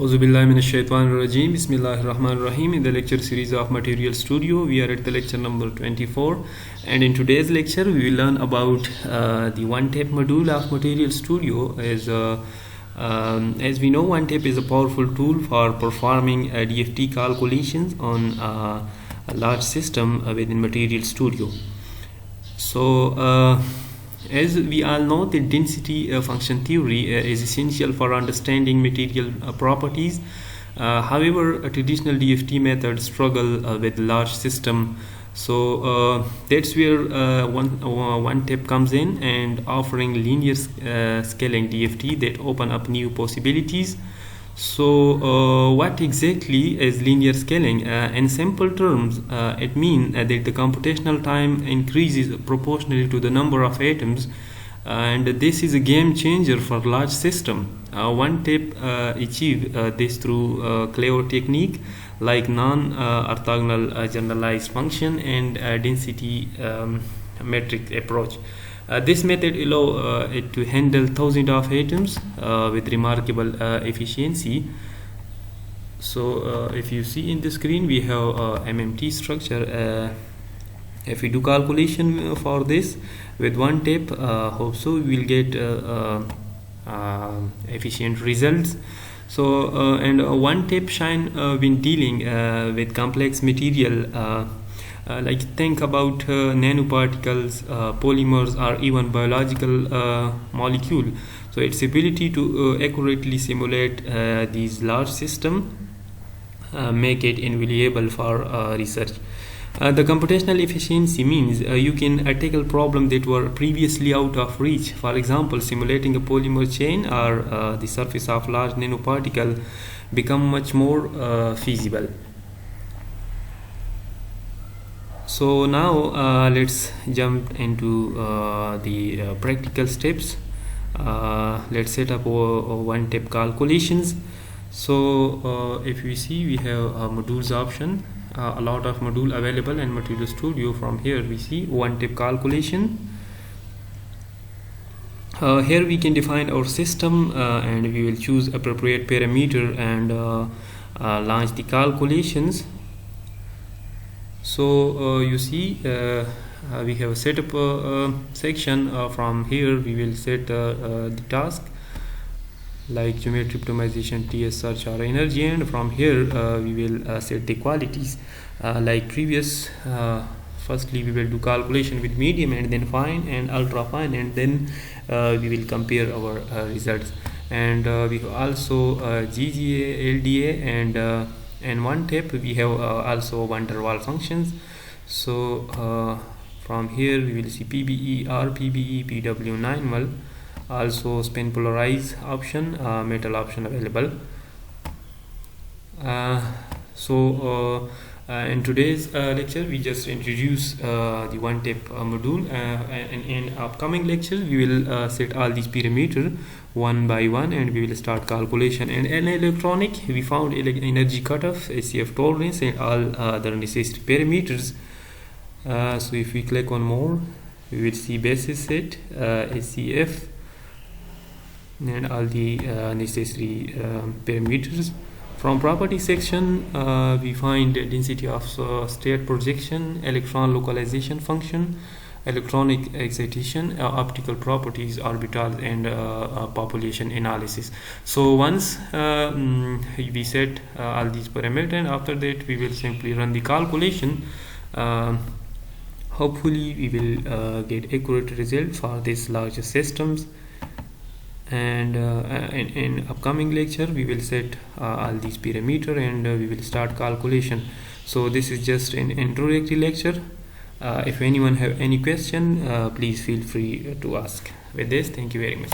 Auzubillahi minash-shaytanir-rajim. Bismillahir-rahmanir-rahim. In the lecture series of Material Studio, we are at the lecture number 24, and in today's lecture we will learn about the ONETEP module of Material Studio. As we know, ONETEP is a powerful tool for performing DFT calculations on a large system within Material Studio. So as we all know, the density function theory is essential for understanding material properties. However, traditional DFT methods struggle with large system. So that's where ONETEP comes in, and offering linear scaling DFT that open up new possibilities. So what exactly is linear scaling? In simple terms, it means that the computational time increases proportionally to the number of atoms, and this is a game changer for large system. ONETEP achieve this through clever technique like non-orthogonal generalized function and density metric approach. This method allows it to handle thousands of atoms with remarkable efficiency. So if you see in the screen, we have MMT structure. If we do calculation for this with ONETEP, hope so we will get efficient results. So and ONETEP shine when dealing with complex material. Like think about nanoparticles, polymers, or even biological molecule. So its ability to accurately simulate these large systems make it invaluable for research. The computational efficiency means you can tackle problems that were previously out of reach. For example, simulating a polymer chain or the surface of large nanoparticle become much more feasible. So now let's jump into the practical steps. Let's set up ONETEP calculations. So if we see, we have a modules option, a lot of module available in Material Studio. From here we see ONETEP calculation. Here we can define our system and we will choose appropriate parameter and launch the calculations. So you see we have a setup section. From here we will set the task like geometry optimization, TS search, or energy, and from here we will set the qualities like previous. Firstly we will do calculation with medium, and then fine and ultra fine, and then we will compare our results. And we have also GGA, LDA, and ONETEP we have also van der Waals functions. So from here we will see PBE, RPBE, PW9 mul, also spin polarize option, metal option available. In today's lecture we just introduce the ONETEP module, and in upcoming lectures we will set all these parameters one by one, and we will start calculation. And in electronic we found energy cutoff, ACF tolerance, and all other necessary parameters. So if we click on more, we will see basis set, ACF, and all the necessary parameters. From property section we find density of state projection, electron localization function, electronic excitation, optical properties, orbitals, and population analysis. So once we set all these parameters, and after that we will simply run the calculation. Hopefully we will get accurate result for these larger systems. And in upcoming lecture we will set all these parameters, and we will start calculation. So this is just an introductory lecture. If anyone have any question, please feel free to ask. With this, thank you very much.